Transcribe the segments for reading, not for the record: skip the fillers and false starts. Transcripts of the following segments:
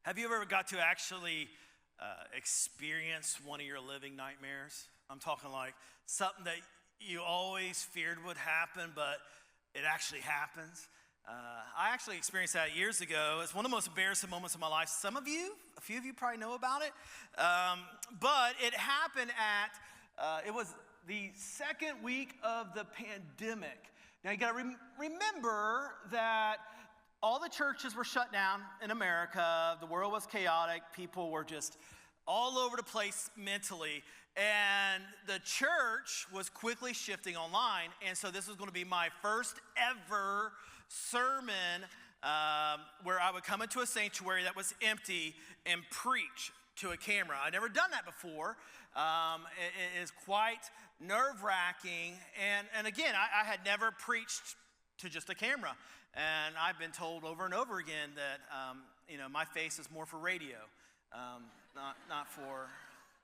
Have you ever got to actually experience one of your living nightmares? I'm talking like something that you always feared would happen, but it actually happens. I actually experienced that years ago. It's one of the most embarrassing moments of my life. A few of you probably know about it. But it happened it was the second week of the pandemic. Now you gotta remember that all the churches were shut down in America. The world was chaotic. People were just all over the place mentally. And the church was quickly shifting online. And so this was going to be my first ever sermon where I would come into a sanctuary that was empty and preach to a camera. I'd never done that before. It is quite nerve-wracking. And again, I had never preached to just a camera. And I've been told over and over again that, my face is more for radio, not for,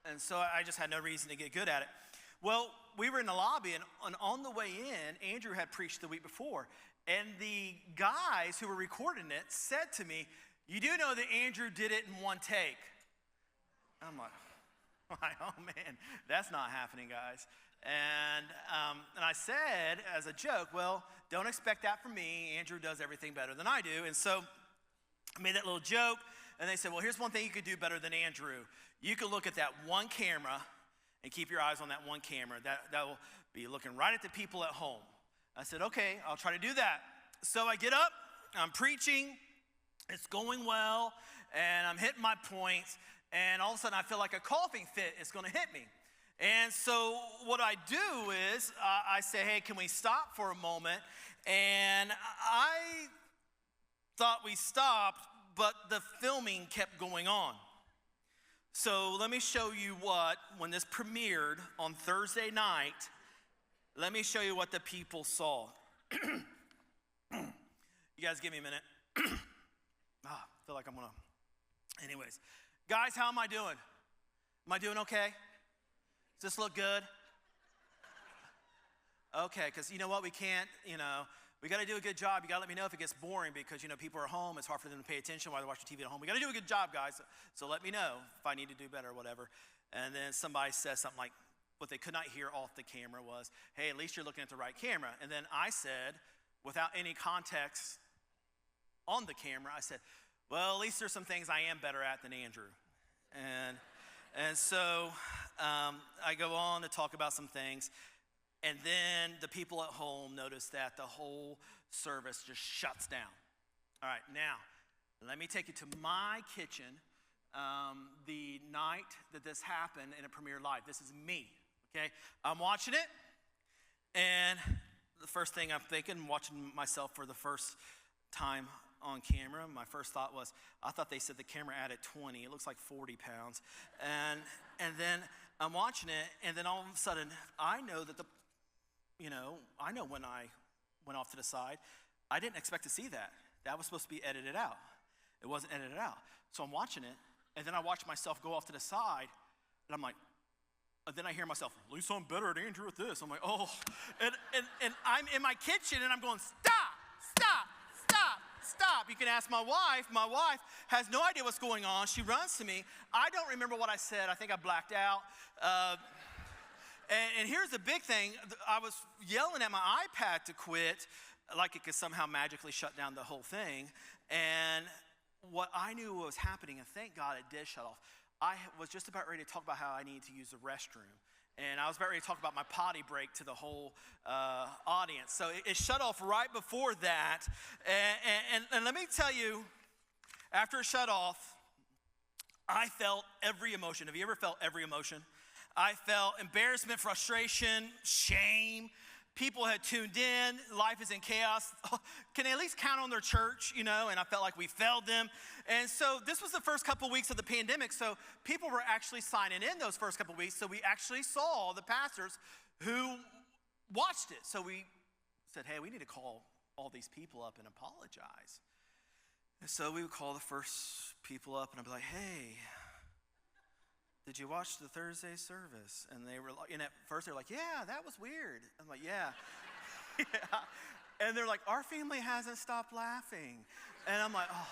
and so I just had no reason to get good at it. Well, we were in the lobby, and on the way in, Andrew had preached the week before, and the guys who were recording it said to me, "You do know that Andrew did it in one take?" I'm like, oh man, that's not happening, guys. And I said, as a joke, well, don't expect that from me. Andrew does everything better than I do. And so I made that little joke, and they said, well, here's one thing you could do better than Andrew. You could look at that one camera and keep your eyes on that one camera. That will be looking right at the people at home. I said, okay, I'll try to do that. So I get up, I'm preaching, it's going well, and I'm hitting my points, and all of a sudden I feel like a coughing fit is going to hit me. And so what I do is I say, hey, can we stop for a moment? And I thought we stopped, but the filming kept going on. So let me show you when this premiered on Thursday night, let me show you what the people saw. You guys give me a minute. I feel like I'm going to. Anyways, guys, how am I doing? Am I doing okay? Does this look good? Okay, because you know what? We can't, we got to do a good job. You got to let me know if it gets boring because, people are home. It's hard for them to pay attention while they're watching TV at home. We got to do a good job, guys. So let me know if I need to do better or whatever. And then somebody says something like, what they could not hear off the camera was, hey, at least you're looking at the right camera. And then I said, without any context on the camera, I said, well, at least there's some things I am better at than Andrew. And so I go on to talk about some things. And then the people at home notice that the whole service just shuts down. All right, now, let me take you to my kitchen the night that this happened and it premiered live. This is me, okay? I'm watching it, and the first thing I'm thinking, watching myself for the first time on camera, my first thought was, I thought they said the camera added 20. It looks like 40 pounds. And then I'm watching it, and then all of a sudden, I know that I know when I went off to the side, I didn't expect to see that. That was supposed to be edited out. It wasn't edited out. So I'm watching it, and then I watch myself go off to the side, and I'm like, and then I hear myself, at least I'm better at Andrew at this. I'm like, oh, and I'm in my kitchen, and I'm going, stop. You can ask my wife. My wife has no idea what's going on. She runs to me. I don't remember what I said. I think I blacked out. And here's the big thing. I was yelling at my iPad to quit, like it could somehow magically shut down the whole thing. And what I knew was happening, and thank God it did shut off, I was just about ready to talk about how I needed to use the restroom. And I was about ready to talk about my potty break to the whole audience. So it shut off right before that. And let me tell you, after it shut off, I felt every emotion. Have you ever felt every emotion? I felt embarrassment, frustration, shame. People had tuned in. Life is in chaos. Can they at least count on their church, And I felt like we failed them. And so this was the first couple of weeks of the pandemic. So people were actually signing in those first couple of weeks. So we actually saw the pastors who watched it. So we said, hey, we need to call all these people up and apologize. And so we would call the first people up, and I'd be like, hey, did you watch the Thursday service? And they were like, and at first they're like, yeah, that was weird. I'm like, yeah. Yeah. And they're like, our family hasn't stopped laughing. And I'm like, oh.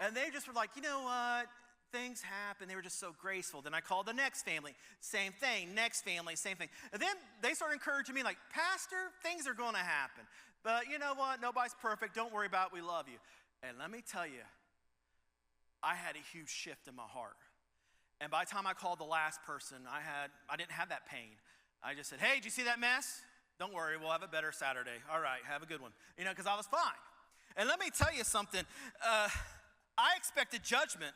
And they just were like, you know what? Things happen. They were just so graceful. Then I called the next family. Same thing. Next family, same thing. And then they started encouraging me like, Pastor, things are going to happen. But you know what? Nobody's perfect. Don't worry about it. We love you. And let me tell you, I had a huge shift in my heart. And by the time I called the last person, I didn't have that pain. I just said, hey, did you see that mess? Don't worry, we'll have a better Saturday. All right, have a good one. You know, because I was fine. And let me tell you something. I expected judgment,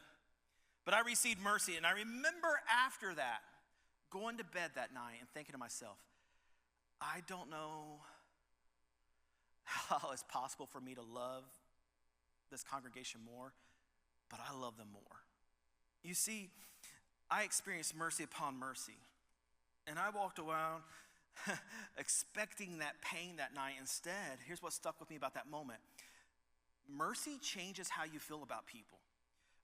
but I received mercy. And I remember after that, going to bed that night and thinking to myself, I don't know how it's possible for me to love this congregation more, but I love them more. You see, I experienced mercy upon mercy. And I walked around expecting that pain that night. Instead, here's what stuck with me about that moment. Mercy changes how you feel about people.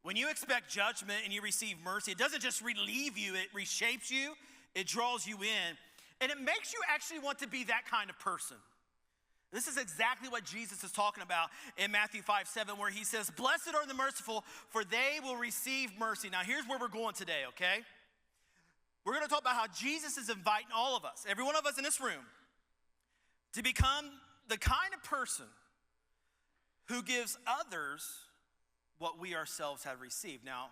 When you expect judgment and you receive mercy, it doesn't just relieve you, it reshapes you, it draws you in, and it makes you actually want to be that kind of person. This is exactly what Jesus is talking about in Matthew 5:7, where he says, blessed are the merciful, for they will receive mercy. Now, here's where we're going today, okay? We're going to talk about how Jesus is inviting all of us, every one of us in this room, to become the kind of person who gives others what we ourselves have received. Now,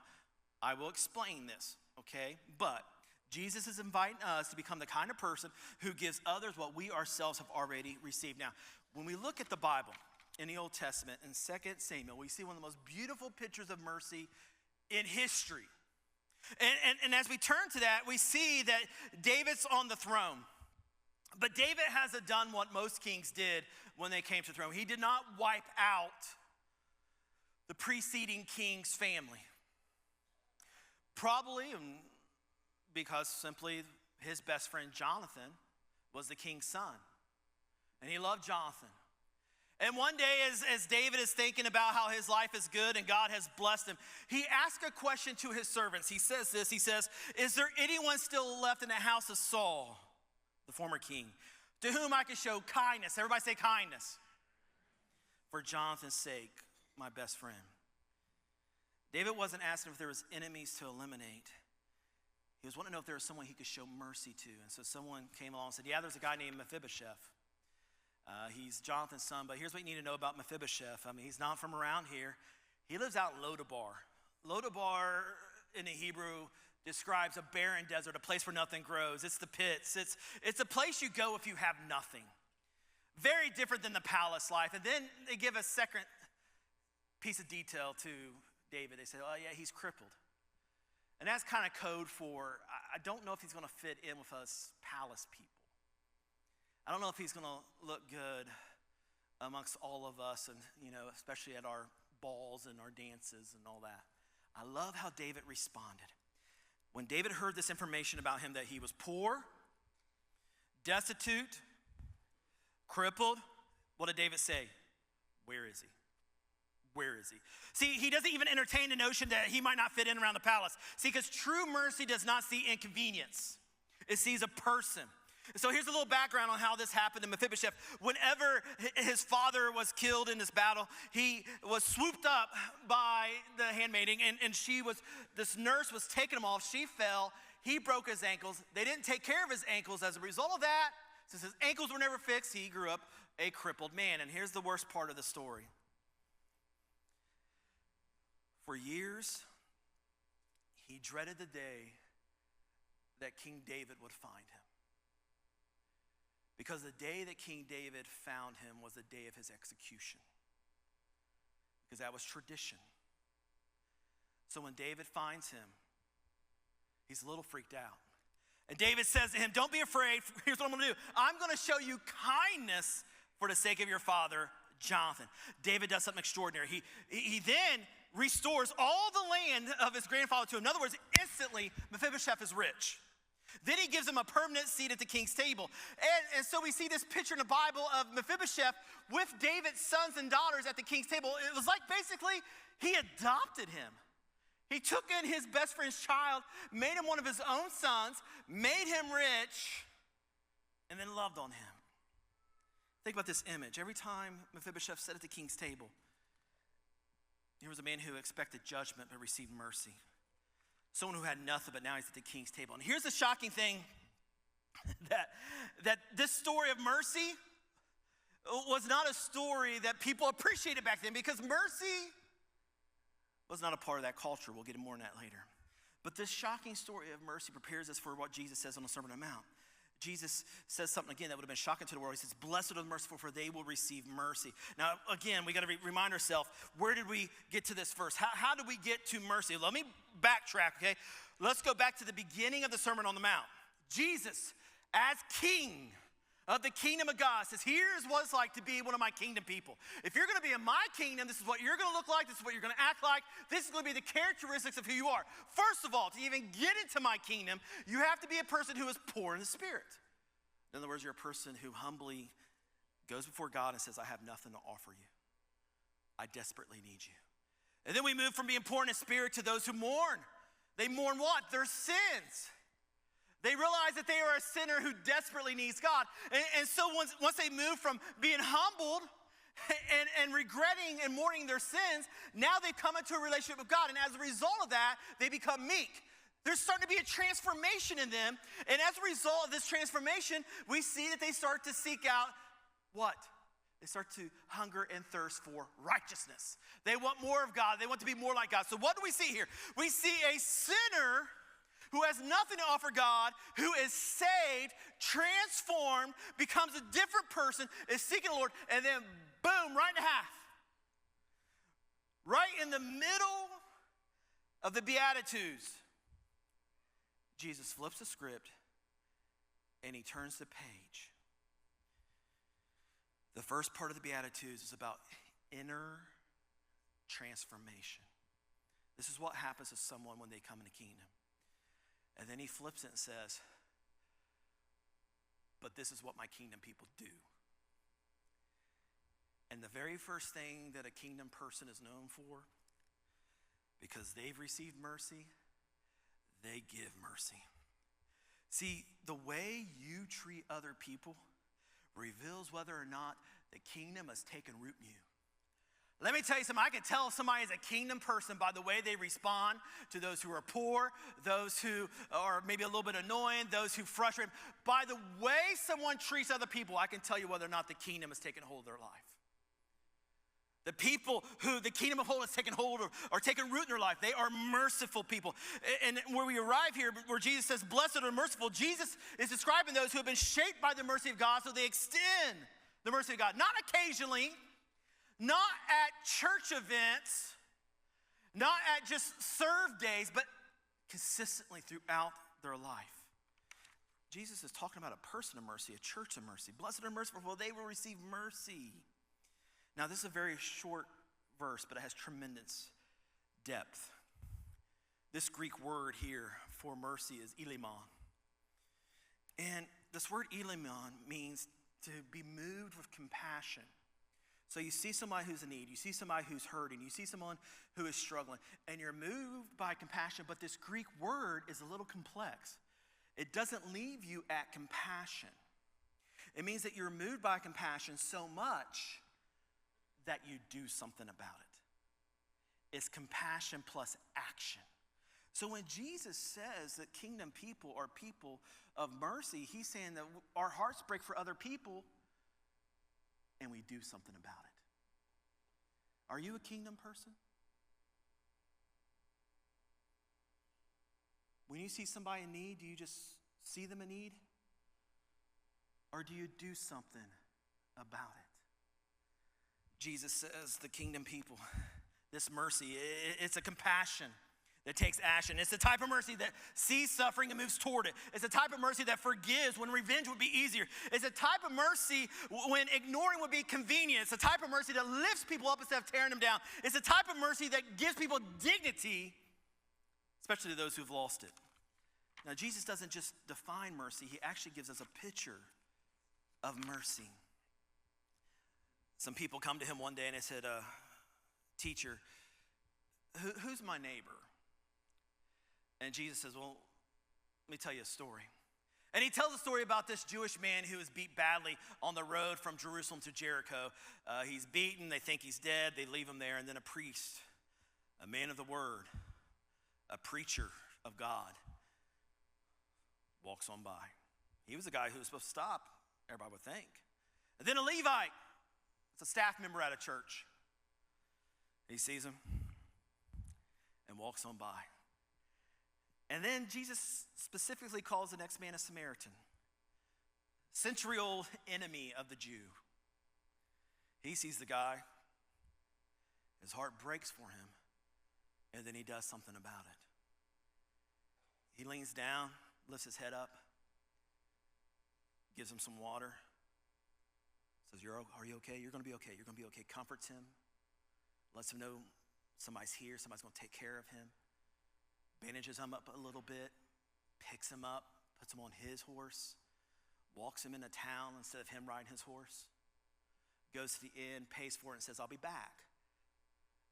I will explain this, okay? But Jesus is inviting us to become the kind of person who gives others what we ourselves have already received. Now, when we look at the Bible in the Old Testament, in 2 Samuel, we see one of the most beautiful pictures of mercy in history. And as we turn to that, we see that David's on the throne. But David hasn't done what most kings did when they came to the throne. He did not wipe out the preceding king's family. Probably because simply his best friend Jonathan was the king's son. And he loved Jonathan. And one day as David is thinking about how his life is good and God has blessed him, he asks a question to his servants. He says this, he says, is there anyone still left in the house of Saul, the former king, to whom I can show kindness? Everybody say kindness. For Jonathan's sake, my best friend. David wasn't asking if there was enemies to eliminate. He was wanting to know if there was someone he could show mercy to. And so someone came along and said, yeah, there's a guy named Mephibosheth. He's Jonathan's son, but here's what you need to know about Mephibosheth. I mean, he's not from around here. He lives out in Lodabar. Lodabar in the Hebrew describes a barren desert, a place where nothing grows. It's the pits. It's a place you go if you have nothing. Very different than the palace life. And then they give a second piece of detail to David. They say, oh yeah, he's crippled. And that's kind of code for, I don't know if he's going to fit in with us palace people. I don't know if he's going to look good amongst all of us, and especially at our balls and our dances and all that. I love how David responded. When David heard this information about him, that he was poor, destitute, crippled, what did David say? Where is he? Where is he? See, he doesn't even entertain the notion that he might not fit in around the palace. See, because true mercy does not see inconvenience. It sees a person. So here's a little background on how this happened to Mephibosheth. Whenever his father was killed in this battle, he was swooped up by the handmaiden, and this nurse was taking him off. She fell. He broke his ankles. They didn't take care of his ankles. As a result of that, since his ankles were never fixed, he grew up a crippled man. And here's the worst part of the story. For years, he dreaded the day that King David would find him. Because the day that King David found him was the day of his execution. Because that was tradition. So when David finds him, he's a little freaked out. And David says to him, don't be afraid. Here's what I'm going to do. I'm going to show you kindness for the sake of your father, Jonathan. David does something extraordinary. He then restores all the land of his grandfather to him. In other words, instantly, Mephibosheth is rich. Then he gives him a permanent seat at the king's table. And so we see this picture in the Bible of Mephibosheth with David's sons and daughters at the king's table. It was like basically he adopted him. He took in his best friend's child, made him one of his own sons, made him rich, and then loved on him. Think about this image. Every time Mephibosheth sat at the king's table, Here was a man who expected judgment but received mercy. Someone who had nothing, but now he's at the king's table. And here's the shocking thing, that this story of mercy was not a story that people appreciated back then, because mercy was not a part of that culture. We'll get more on that later. But this shocking story of mercy prepares us for what Jesus says on the Sermon on the Mount. Jesus says something again that would have been shocking to the world. He says, blessed are the merciful, for they will receive mercy. Now, again, we got to remind ourselves, where did we get to this verse? How did we get to mercy? Let me backtrack, okay? Let's go back to the beginning of the Sermon on the Mount. Jesus, as king of the kingdom of God, says, here's what it's like to be one of my kingdom people. If you're going to be in my kingdom, this is what you're going to look like. This is what you're going to act like. This is going to be the characteristics of who you are. First of all, to even get into my kingdom, you have to be a person who is poor in the spirit. In other words, you're a person who humbly goes before God and says, I have nothing to offer you. I desperately need you. And then we move from being poor in the spirit to those who mourn. They mourn what? Their sins. They realize that they are a sinner who desperately needs God. And so once they move from being humbled and regretting and mourning their sins, now they've come into a relationship with God. And as a result of that, they become meek. There's starting to be a transformation in them. And as a result of this transformation, we see that they start to seek out what? They start to hunger and thirst for righteousness. They want more of God. They want to be more like God. So what do we see here? We see a sinner who has nothing to offer God, who is saved, transformed, becomes a different person, is seeking the Lord, and then boom, right in half. Right in the middle of the Beatitudes, Jesus flips the script and he turns the page. The first part of the Beatitudes is about inner transformation. This is what happens to someone when they come in the kingdom. And then he flips it and says, but this is what my kingdom people do. And the very first thing that a kingdom person is known for, because they've received mercy, they give mercy. See, the way you treat other people reveals whether or not the kingdom has taken root in you. Let me tell you something. I can tell if somebody is a kingdom person by the way they respond to those who are poor, those who are maybe a little bit annoying, those who frustrate. By the way someone treats other people, I can tell you whether or not the kingdom has taken hold of their life. The people who the kingdom of whole has taken hold of are taking root in their life. They are merciful people. And where we arrive here, where Jesus says, blessed are the merciful, Jesus is describing those who have been shaped by the mercy of God, so they extend the mercy of God. Not occasionally, not at church events, not at just serve days, but consistently throughout their life. Jesus is talking about a person of mercy, a church of mercy. Blessed are merciful, for they will receive mercy. Now, this is a very short verse, but it has tremendous depth. This Greek word here for mercy is elimon. And this word elimon means to be moved with compassion. So you see somebody who's in need, you see somebody who's hurting, you see someone who is struggling, and you're moved by compassion, but this Greek word is a little complex. It doesn't leave you at compassion. It means that you're moved by compassion so much that you do something about it. It's compassion plus action. So when Jesus says that kingdom people are people of mercy, he's saying that our hearts break for other people and we do something about it. Are you a kingdom person? When you see somebody in need, do you just see them in need? Or do you do something about it? Jesus says the kingdom people, this mercy, it's a compassion that takes action. It's the type of mercy that sees suffering and moves toward it. It's the type of mercy that forgives when revenge would be easier. It's a type of mercy when ignoring would be convenient. It's a type of mercy that lifts people up instead of tearing them down. It's a type of mercy that gives people dignity, especially those who've lost it. Now, Jesus doesn't just define mercy. He actually gives us a picture of mercy. Some people come to him one day and they said, teacher, who's my neighbor? And Jesus says, well, let me tell you a story. And he tells a story about this Jewish man who was beat badly on the road from Jerusalem to Jericho. He's beaten, they think he's dead, they leave him there, and then a priest a man of the word, a preacher of God, walks on by. He was the guy who was supposed to stop, everybody would think. And then a Levite, it's a staff member at a church. He sees him and walks on by. And then Jesus specifically calls the next man a Samaritan, century-old enemy of the Jew. He sees the guy, his heart breaks for him, and then he does something about it. He leans down, lifts his head up, gives him some water, says, are you okay? You're going to be okay. You're going to be okay. Comforts him, lets him know somebody's here, somebody's going to take care of him, bandages him up a little bit, picks him up, puts him on his horse, walks him into town instead of him riding his horse, goes to the inn, pays for it, and says, I'll be back.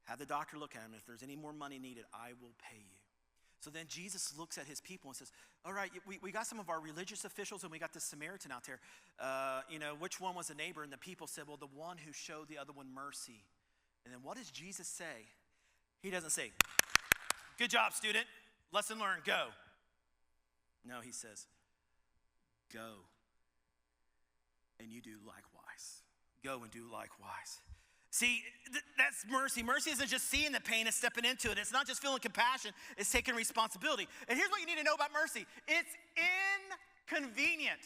Have the doctor look at him. If there's any more money needed, I will pay you. So then Jesus looks at his people and says, all right, we got some of our religious officials and we got this Samaritan out there. Which one was a neighbor? And the people said, well, the one who showed the other one mercy. And then what does Jesus say? He doesn't say, good job, student. Lesson learned, go. No, he says, go and you do likewise. Go and do likewise. See, that's mercy. Mercy isn't just seeing the pain and stepping into it. It's not just feeling compassion. It's taking responsibility. And here's what you need to know about mercy. It's inconvenient.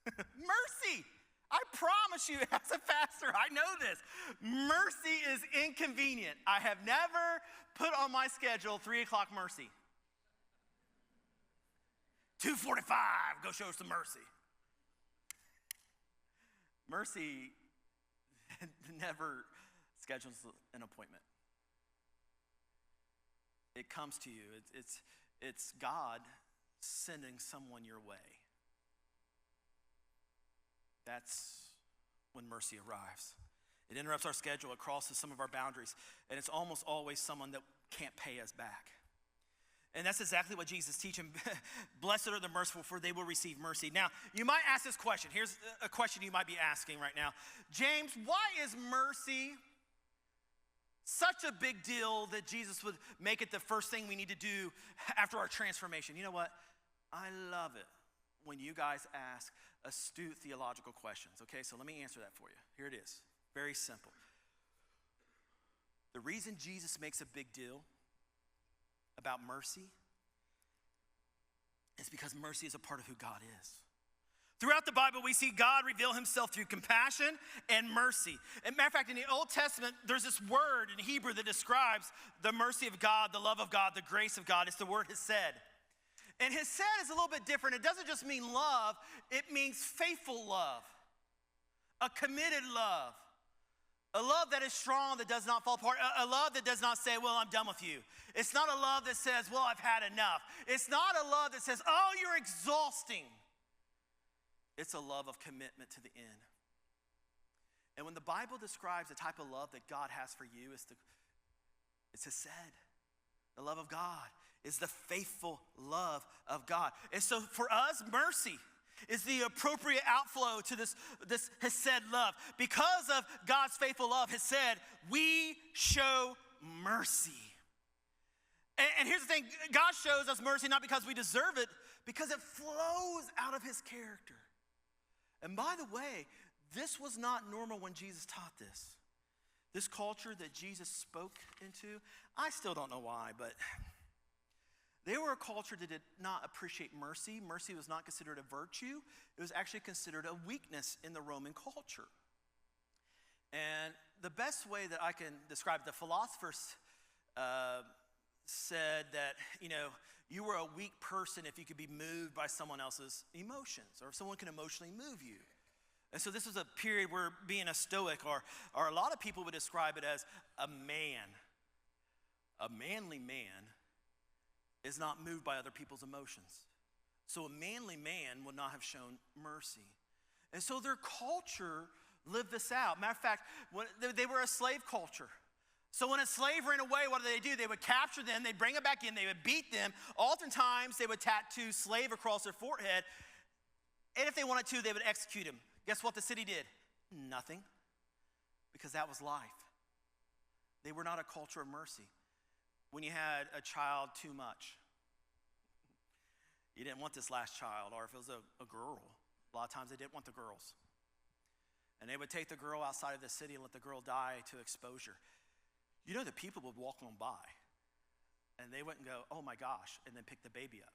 Mercy. I promise you, as a pastor, I know this. Mercy is inconvenient. I have never put on my schedule 3 o'clock mercy. 2:45, go show some mercy. Mercy never schedules an appointment. It comes to you. It's God sending someone your way. That's when mercy arrives. It interrupts our schedule. It crosses some of our boundaries. And it's almost always someone that can't pay us back. And that's exactly what Jesus teaches. Blessed are the merciful, for they will receive mercy. Now, you might ask this question. Here's a question you might be asking right now. James, why is mercy such a big deal that Jesus would make it the first thing we need to do after our transformation? You know what? I love it when you guys ask astute theological questions. Okay, so let me answer that for you. Here it is. Very simple. The reason Jesus makes a big deal about mercy is because mercy is a part of who God is. Throughout the Bible, we see God reveal himself through compassion and mercy. As a matter of fact, in the Old Testament, there's this word in Hebrew that describes the mercy of God, the love of God, the grace of God. It's the word hesed. And hesed is a little bit different. It doesn't just mean love, it means faithful love, a committed love. A love that is strong, that does not fall apart. A love that does not say, well, I'm done with you. It's not a love that says, well, I've had enough. It's not a love that says, oh, you're exhausting. It's a love of commitment to the end. And when the Bible describes the type of love that God has for you, it's hesed. The love of God is the faithful love of God. And so for us, mercy is the appropriate outflow to this hesed love. Because of God's faithful love, hesed, we show mercy. And here's the thing, God shows us mercy not because we deserve it, because it flows out of his character. And by the way, this was not normal when Jesus taught this. This culture that Jesus spoke into, I still don't know why, but they were a culture that did not appreciate mercy. Mercy was not considered a virtue. It was actually considered a weakness in the Roman culture. And the best way that I can describe it, the philosophers said that, you were a weak person if you could be moved by someone else's emotions, or if someone can emotionally move you. And so this was a period where being a stoic, or a lot of people would describe it as a manly man is not moved by other people's emotions. So a manly man would not have shown mercy. And so their culture lived this out. Matter of fact, they were a slave culture. So when a slave ran away, what do? They would capture them, they'd bring them back in, they would beat them. Oftentimes, they would tattoo slave across their forehead. And if they wanted to, they would execute him. Guess what the city did? Nothing. Because that was life. They were not a culture of mercy. When you had a child too much, you didn't want this last child, or if it was a girl, a lot of times they didn't want the girls. And they would take the girl outside of the city and let the girl die to exposure. You know, the people would walk on by, and they wouldn't go, oh my gosh, and then pick the baby up.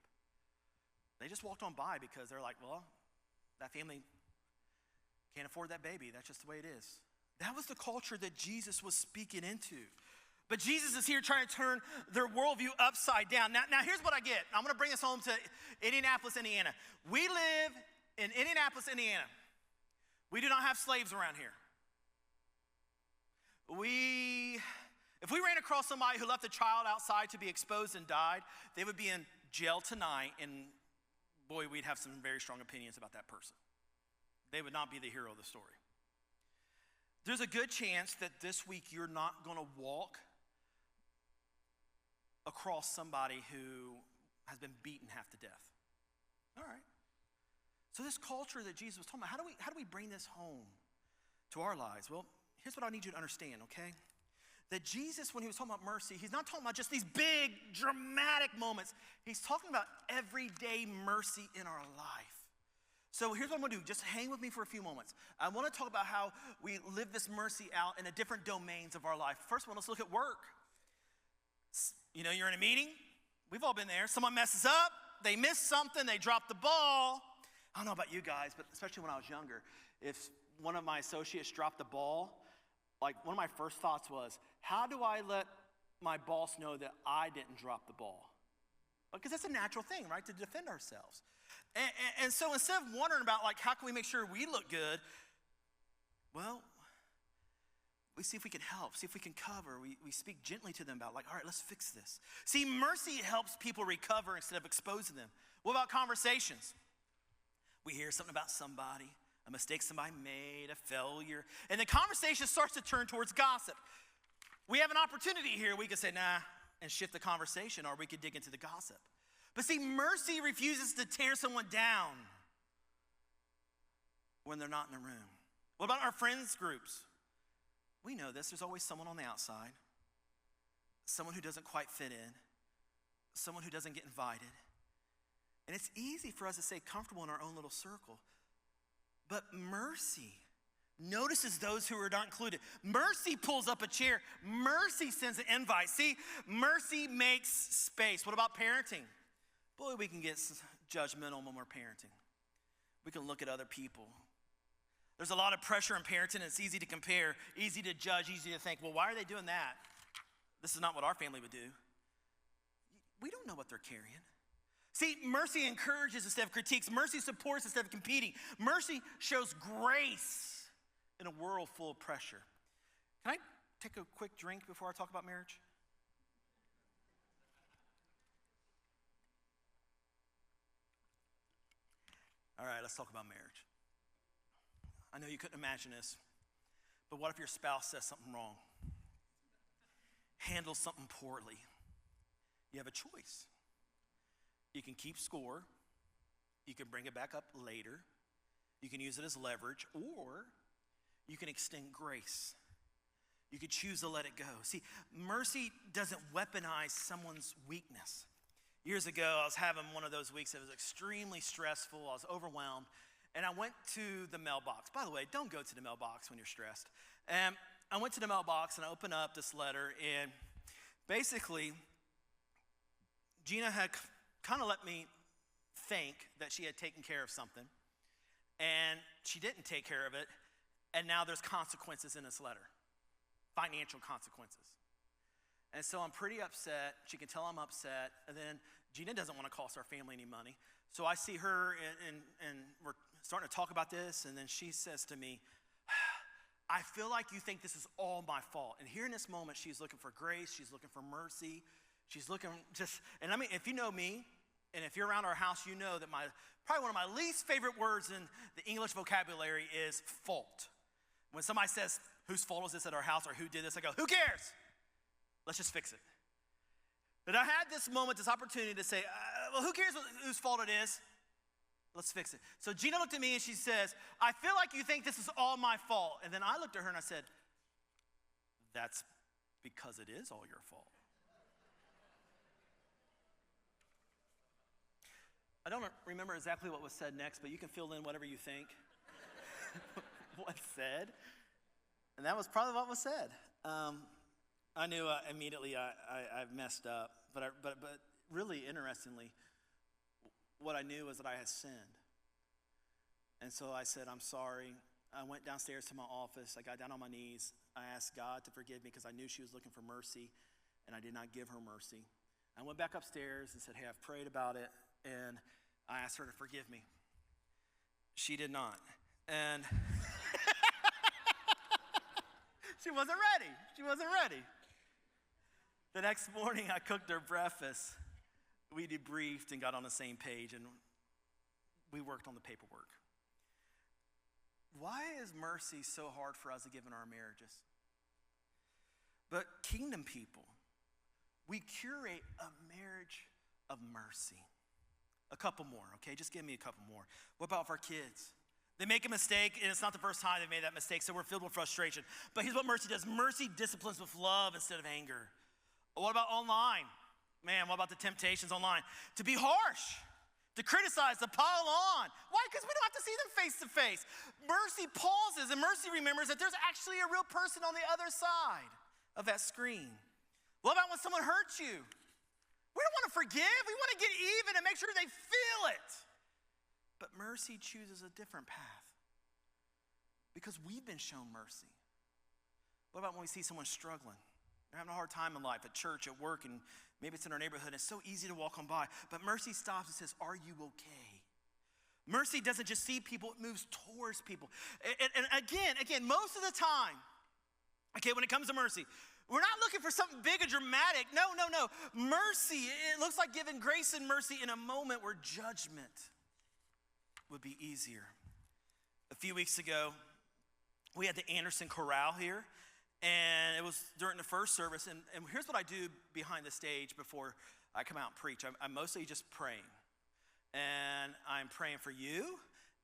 They just walked on by because they're like, well, that family can't afford that baby. That's just the way it is. That was the culture that Jesus was speaking into. But Jesus is here trying to turn their worldview upside down. Now here's what I get. I'm going to bring us home to Indianapolis, Indiana. We live in Indianapolis, Indiana. We do not have slaves around here. If we ran across somebody who left a child outside to be exposed and died, they would be in jail tonight, and boy, we'd have some very strong opinions about that person. They would not be the hero of the story. There's a good chance that this week you're not going to walk across somebody who has been beaten half to death. All right. So this culture that Jesus was talking about, how do we bring this home to our lives? Well, here's what I need you to understand, okay? That Jesus, when he was talking about mercy, he's not talking about just these big, dramatic moments. He's talking about everyday mercy in our life. So here's what I'm going to do. Just hang with me for a few moments. I want to talk about how we live this mercy out in the different domains of our life. First one, let's look at work. You know, you're in a meeting. We've all been there. Someone messes up. They miss something. They drop the ball. I don't know about you guys, but especially when I was younger, if one of my associates dropped the ball, like one of my first thoughts was, how do I let my boss know that I didn't drop the ball? Because that's a natural thing, right, to defend ourselves. And so instead of wondering about, like, how can we make sure we look good, well, we see if we can help, see if we can cover. We speak gently to them about, like, all right, let's fix this. See, mercy helps people recover instead of exposing them. What about conversations? We hear something about somebody, a mistake somebody made, a failure, and the conversation starts to turn towards gossip. We have an opportunity here. We could say, nah, and shift the conversation, or we could dig into the gossip. But see, mercy refuses to tear someone down when they're not in the room. What about our friends groups? We know this. There's always someone on the outside, someone who doesn't quite fit in, someone who doesn't get invited. And it's easy for us to stay comfortable in our own little circle. But mercy notices those who are not included. Mercy pulls up a chair. Mercy sends an invite. See, mercy makes space. What about parenting? Boy, we can get judgmental when we're parenting. We can look at other people. There's a lot of pressure in parenting. It's easy to compare, easy to judge, easy to think, well, why are they doing that? This is not what our family would do. We don't know what they're carrying. See, mercy encourages instead of critiques. Mercy supports instead of competing. Mercy shows grace in a world full of pressure. Can I take a quick drink before I talk about marriage? All right, let's talk about marriage. I know you couldn't imagine this, but what if your spouse says something wrong? Handles something poorly? You have a choice. You can keep score. You can bring it back up later. You can use it as leverage, or you can extend grace. You could choose to let it go. See, mercy doesn't weaponize someone's weakness. Years ago, I was having one of those weeks that was extremely stressful. I was overwhelmed, and I went to the mailbox. By the way, don't go to the mailbox when you're stressed. And I went to the mailbox, and I opened up this letter, and basically, Gina had kind of let me think that she had taken care of something, and she didn't take care of it, and now there's consequences in this letter, financial consequences. And so I'm pretty upset. She can tell I'm upset. And then Gina doesn't want to cost our family any money. So I see her, and we're starting to talk about this, and then she says to me, I feel like you think this is all my fault. And here in this moment, she's looking for grace. She's looking for mercy. She's looking just, and I mean, if you know me, and if you're around our house, you know that probably one of my least favorite words in the English vocabulary is fault. When somebody says, whose fault is this at our house, or who did this, I go, who cares? Let's just fix it. But I had this moment, this opportunity to say, well, who cares whose fault it is? Let's fix it. So Gina looked at me and she says, I feel like you think this is all my fault. And then I looked at her and I said, that's because it is all your fault. I don't remember exactly what was said next, but you can fill in whatever you think was said. And that was probably what was said. I knew immediately I messed up, but really interestingly, what I knew was that I had sinned. And so I said, I'm sorry. I went downstairs to my office. I got down on my knees. I asked God to forgive me because I knew she was looking for mercy, and I did not give her mercy. I went back upstairs and said, hey, I've prayed about it, and I asked her to forgive me. She did not. And she wasn't ready. She wasn't ready. The next morning, I cooked her breakfast. We debriefed and got on the same page, and we worked on the paperwork. Why is mercy so hard for us to give in our marriages? But kingdom people, we curate a marriage of mercy. A couple more, okay? Just give me a couple more. What about for our kids? They make a mistake, and it's not the first time they've made that mistake, so we're filled with frustration. But here's what mercy does. Mercy disciplines with love instead of anger. What about online? Man, what about the temptations online? To be harsh, to criticize, to pile on. Why? Because we don't have to see them face to face. Mercy pauses, and mercy remembers that there's actually a real person on the other side of that screen. What about when someone hurts you? We don't want to forgive. We want to get even and make sure they feel it. But mercy chooses a different path because we've been shown mercy. What about when we see someone struggling? They're having a hard time in life, at church, at work, and maybe it's in our neighborhood. It's so easy to walk on by. But mercy stops and says, are you okay? Mercy doesn't just see people, it moves towards people. And again, most of the time, okay, when it comes to mercy, we're not looking for something big and dramatic. No. Mercy, it looks like giving grace and mercy in a moment where judgment would be easier. A few weeks ago, we had the Anderson Chorale here, and it was during the first service. And here's what I do behind the stage before I come out and preach. I'm mostly just praying. And I'm praying for you,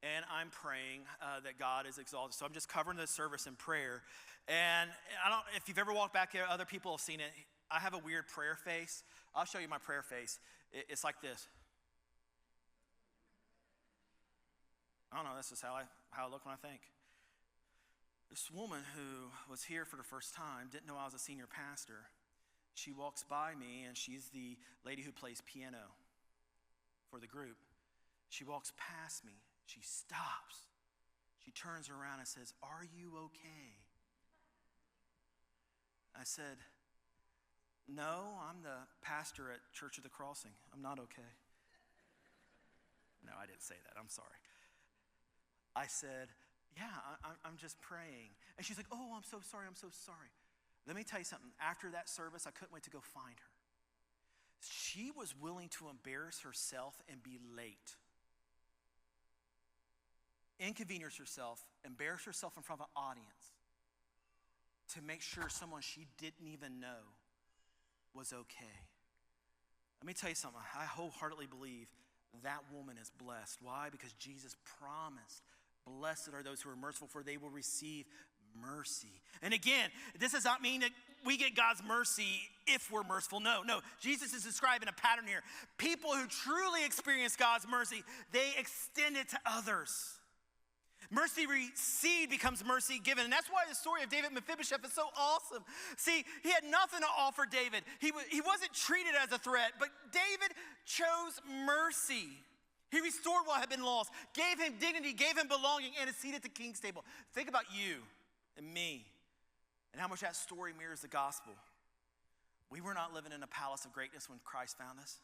and I'm praying that God is exalted. So I'm just covering the service in prayer. And I don't, if you've ever walked back here, other people have seen it. I have a weird prayer face. I'll show you my prayer face. It's like this. I don't know, this is how I look when I think. This woman who was here for the first time, didn't know I was a senior pastor. She walks by me, and she's the lady who plays piano for the group. She walks past me. She stops. She turns around and says, are you okay? I said, no, I'm the pastor at Church of the Crossing. I'm not okay. No, I didn't say that. I'm sorry. I said, yeah, I'm just praying. And she's like, oh, I'm so sorry. Let me tell you something. After that service, I couldn't wait to go find her. She was willing to embarrass herself and be late. Inconvenience herself, embarrass herself in front of an audience to make sure someone she didn't even know was okay. Let me tell you something. I wholeheartedly believe that woman is blessed. Why? Because Jesus promised, blessed are those who are merciful, for they will receive mercy. And again, this does not mean that we get God's mercy if we're merciful. No. Jesus is describing a pattern here. People who truly experience God's mercy, they extend it to others. Mercy received becomes mercy given. And that's why the story of David and Mephibosheth is so awesome. See, he had nothing to offer David. He wasn't treated as a threat, but David chose mercy. He restored what had been lost, gave him dignity, gave him belonging, and is seated at the king's table. Think about you and me and how much that story mirrors the gospel. We were not living in a palace of greatness when Christ found us.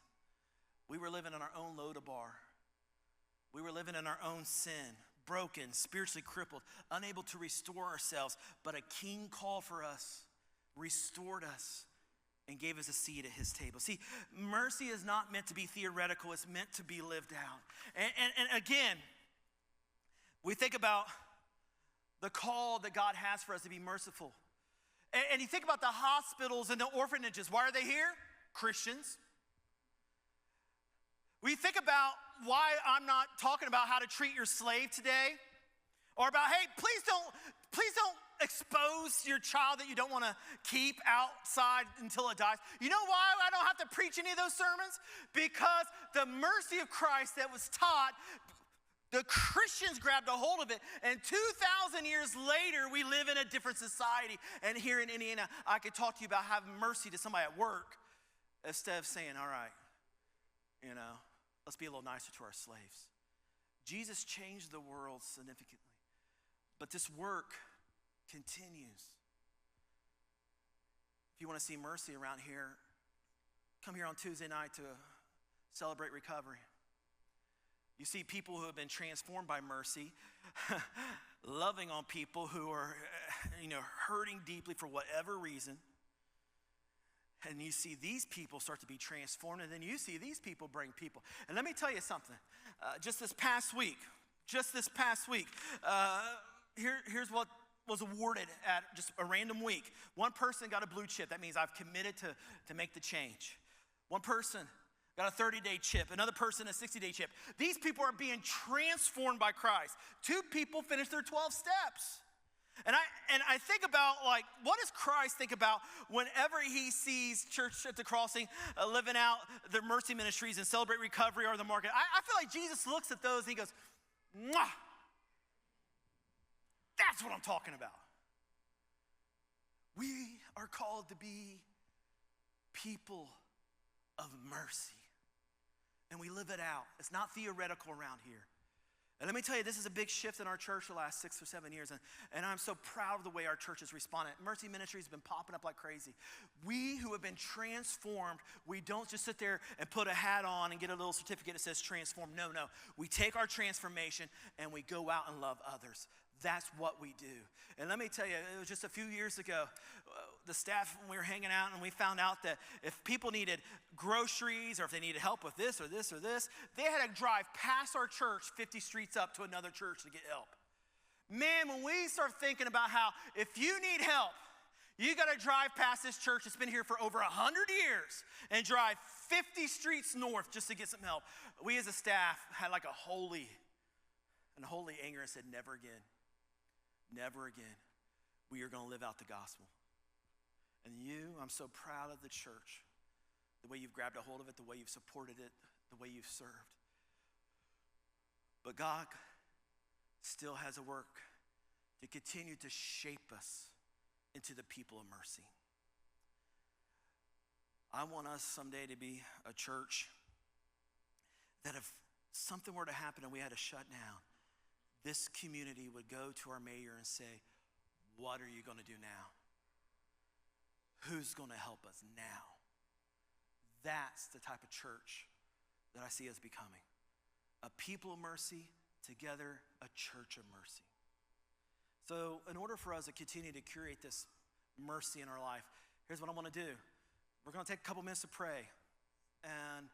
We were living in our own Lodabar. We were living in our own sin, broken, spiritually crippled, unable to restore ourselves. But a king called for us, restored us, and gave us a seat at his table. See, mercy is not meant to be theoretical. It's meant to be lived out. And again, we think about the call that God has for us to be merciful. And you think about the hospitals and the orphanages. Why are they here? Christians. We think about why I'm not talking about how to treat your slave today, or about, hey, please don't expose your child that you don't want to keep outside until it dies? You know why I don't have to preach any of those sermons? Because the mercy of Christ that was taught, the Christians grabbed a hold of it, and 2,000 years later, we live in a different society. And here in Indiana, I could talk to you about having mercy to somebody at work instead of saying, all right, let's be a little nicer to our slaves. Jesus changed the world significantly, but this work continues. If you want to see mercy around here, come here on Tuesday night to celebrate recovery. You see people who have been transformed by mercy, loving on people who are, hurting deeply for whatever reason. And you see these people start to be transformed, and then you see these people bring people. And let me tell you something. Just this past week, here's what was awarded at just a random week. One person got a blue chip. That means I've committed to make the change. One person got a 30-day chip. Another person a 60-day chip. These people are being transformed by Christ. 2 people finished their 12 steps. And I think about, what does Christ think about whenever he sees Church at the Crossing living out their mercy ministries and Celebrate Recovery or the market? I feel like Jesus looks at those and he goes, mwah! That's what I'm talking about. We are called to be people of mercy. And we live it out. It's not theoretical around here. And let me tell you, this is a big shift in our church the last 6 or 7 years. And I'm so proud of the way our church has responded. Mercy Ministry has been popping up like crazy. We who have been transformed, we don't just sit there and put a hat on and get a little certificate that says transform. No. We take our transformation and we go out and love others. That's what we do. And let me tell you, it was just a few years ago, the staff, when we were hanging out, and we found out that if people needed groceries or if they needed help with this or this or this, they had to drive past our church 50 streets up to another church to get help. Man, when we start thinking about how if you need help, you got to drive past this church that's been here for over 100 years and drive 50 streets north just to get some help. We as a staff had like a holy anger and said, never again. Never again. We are going to live out the gospel. And I'm so proud of the church, the way you've grabbed a hold of it, the way you've supported it, the way you've served. But God still has a work to continue to shape us into the people of mercy. I want us someday to be a church that if something were to happen and we had to shut down, this community would go to our mayor and say, what are you going to do now? Who's going to help us now? That's the type of church that I see us becoming. A people of mercy, together a church of mercy. So in order for us to continue to curate this mercy in our life, here's what I want to do. We're going to take a couple minutes to pray and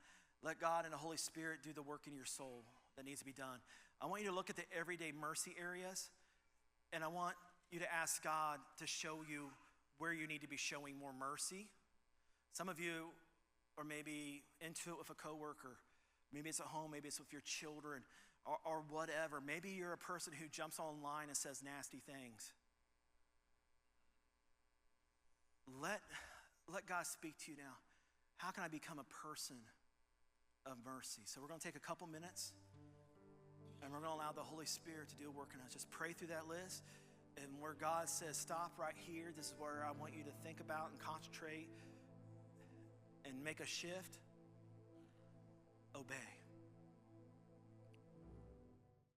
let God and the Holy Spirit do the work in your soul that needs to be done. I want you to look at the everyday mercy areas, and I want you to ask God to show you where you need to be showing more mercy. Some of you are maybe into it with a coworker. Maybe it's at home, maybe it's with your children, or whatever. Maybe you're a person who jumps online and says nasty things. Let God speak to you now. How can I become a person of mercy? So we're going to take a couple minutes, and we're going to allow the Holy Spirit to do a work in us. Just pray through that list. And where God says, stop right here, this is where I want you to think about and concentrate and make a shift, obey.